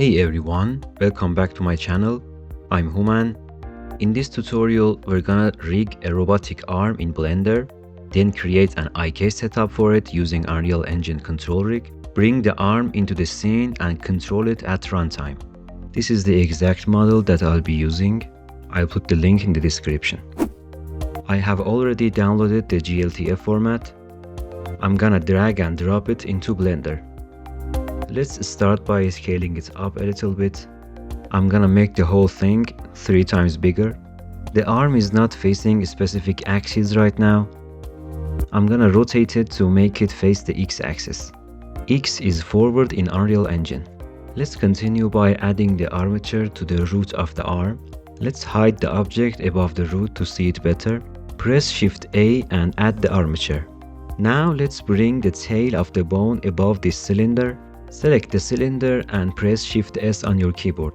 Hey everyone, welcome back to my channel. I'm Human. In this tutorial, we're gonna rig a robotic arm in Blender, then create an IK setup for it using Unreal Engine control rig, bring the arm into the scene and control it at runtime. This is the exact model that I'll be using. I'll put the link in the description. I have already downloaded the GLTF format. I'm gonna drag and drop it into Blender. Let's start by scaling it up a little bit. I'm gonna make the whole thing 3 times bigger. The arm is not facing a specific axis right now. I'm gonna rotate it to make it face the X-axis. X is forward in Unreal Engine. Let's continue by adding the armature to the root of the arm. Let's hide the object above the root to see it better. Press Shift A and add the armature. Now let's bring the tail of the bone above this cylinder. Select the cylinder and press Shift S on your keyboard.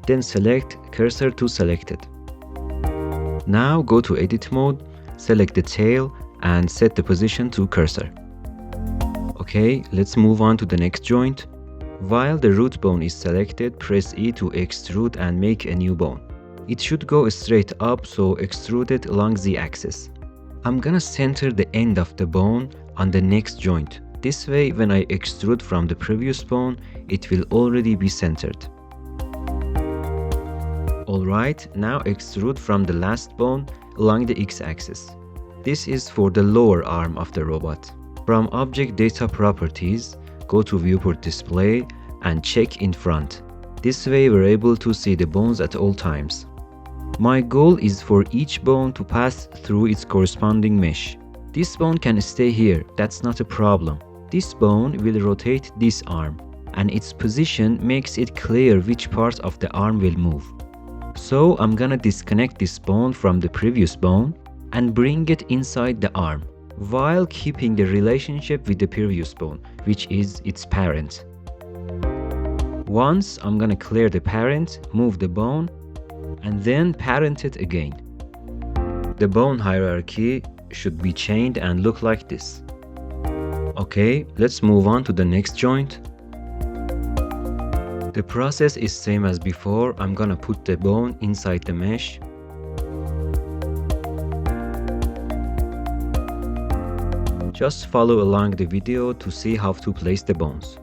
Then select cursor to selected. Now go to edit mode, select the tail and set the position to cursor. Okay, let's move on to the next joint. While the root bone is selected, press E to extrude and make a new bone. It should go straight up, so extrude it along the axis. I'm gonna center the end of the bone on the next joint. This way, when I extrude from the previous bone, it will already be centered. Alright, now extrude from the last bone along the X-axis. This is for the lower arm of the robot. From Object Data Properties, go to Viewport Display and check in front. This way we're able to see the bones at all times. My goal is for each bone to pass through its corresponding mesh. This bone can stay here, that's not a problem. This bone will rotate this arm, and its position makes it clear which part of the arm will move. So I'm gonna disconnect this bone from the previous bone and bring it inside the arm, while keeping the relationship with the previous bone, which is its parent. Once I'm gonna clear the parent, move the bone, and then parent it again. The bone hierarchy should be chained and look like this. Okay, let's move on to the next joint. The process is same as before. I'm gonna put the bone inside the mesh. Just follow along the video to see how to place the bones.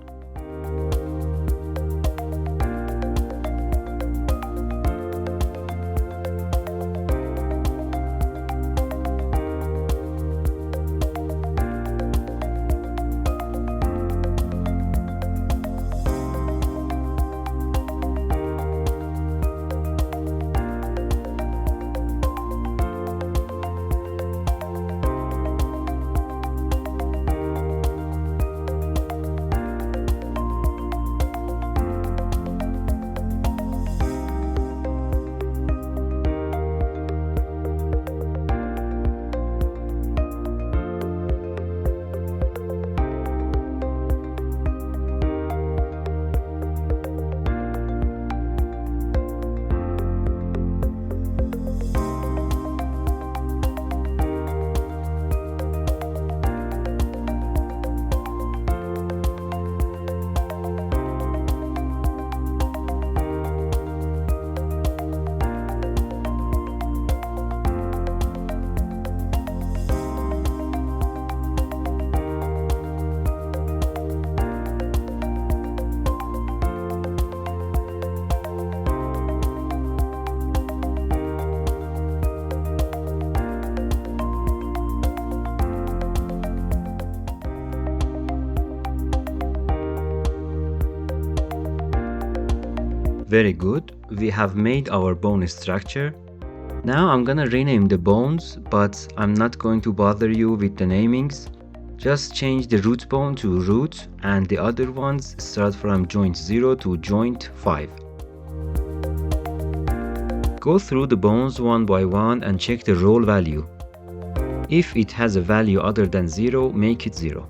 Very good, we have made our bone structure. Now I'm gonna rename the bones, but I'm not going to bother you with the namings. Just change the root bone to root and the other ones start from joint 0 to joint 5. Go through the bones one by one and check the roll value. If it has a value other than 0, make it 0.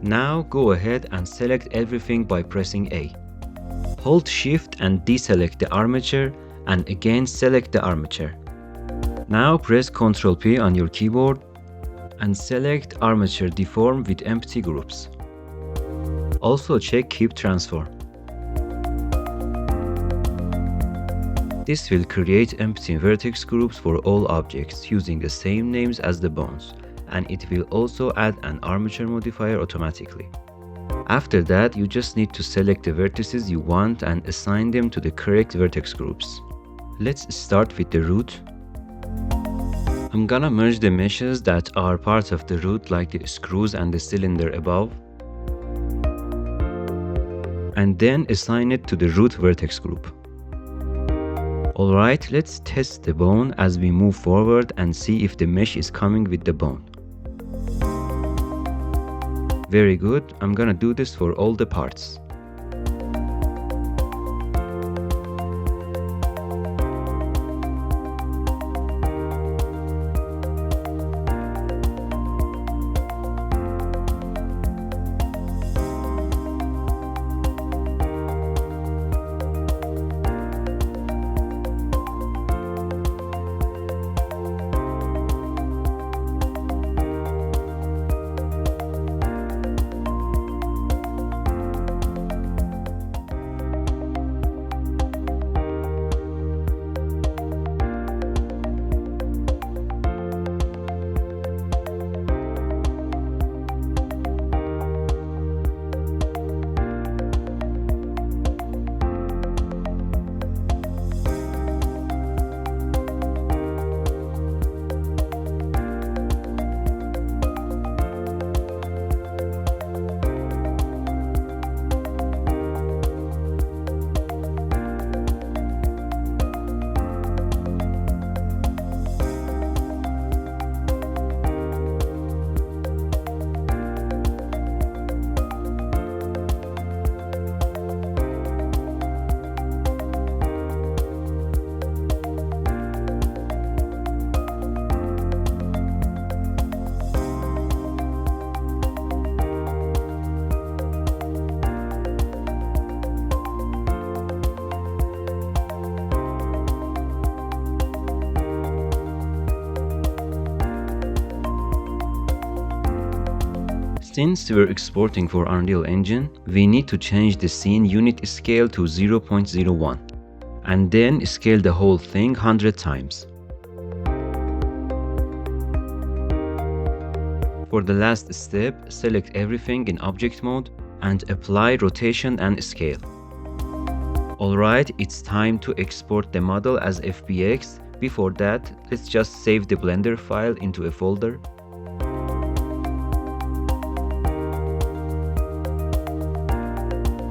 Now go ahead and select everything by pressing A. Hold Shift and deselect the armature and again select the armature. Now press Ctrl P on your keyboard and select Armature Deform with empty groups. Also check Keep Transform. This will create empty vertex groups for all objects using the same names as the bones, and it will also add an armature modifier automatically. After that, you just need to select the vertices you want and assign them to the correct vertex groups. Let's start with the root. I'm gonna merge the meshes that are part of the root, like the screws and the cylinder above, and then assign it to the root vertex group. Alright, let's test the bone as we move forward and see if the mesh is coming with the bone. Very good, I'm gonna do this for all the parts. Since we're exporting for Unreal Engine, we need to change the scene unit scale to 0.01 and then scale the whole thing 100 times. For the last step, select everything in object mode and apply rotation and scale. Alright, it's time to export the model as FBX. Before that, let's just save the Blender file into a folder.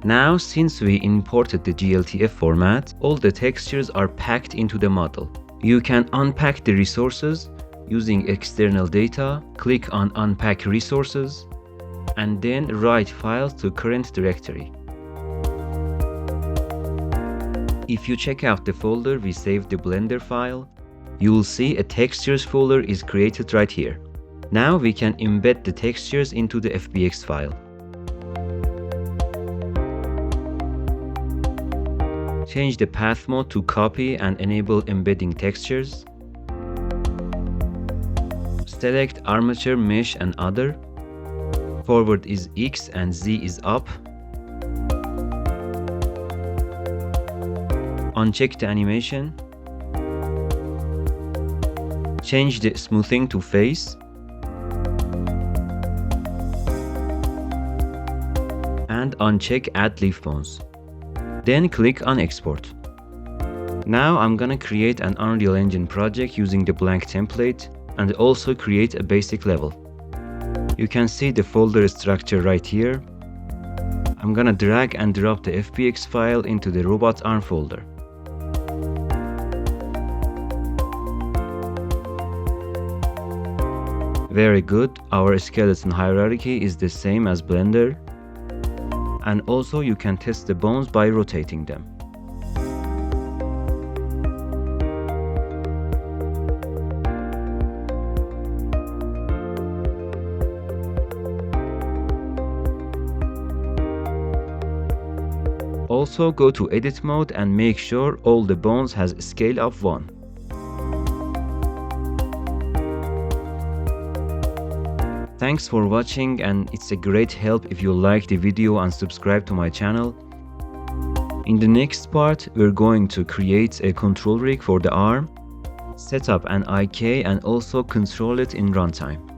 Now, since we imported the GLTF format, all the textures are packed into the model. You can unpack the resources using external data, click on Unpack Resources, and then write files to current directory. If you check out the folder we saved the Blender file, you will see a textures folder is created right here. Now we can embed the textures into the FBX file. Change the path mode to copy and enable embedding textures. Select armature, mesh and other. Forward is X and Z is up. Uncheck the animation. Change the smoothing to face. And uncheck add leaf bones. Then click on export. Now I'm gonna create an Unreal Engine project using the blank template and also create a basic level. You can see the folder structure right here. I'm gonna drag and drop the FBX file into the robot arm folder. Very good, our skeleton hierarchy is the same as Blender. And also you can test the bones by rotating them. Also go to edit mode and make sure all the bones has scale of 1. Thanks for watching, and it's a great help if you like the video and subscribe to my channel. In the next part, we're going to create a control rig for the arm, set up an IK and also control it in runtime.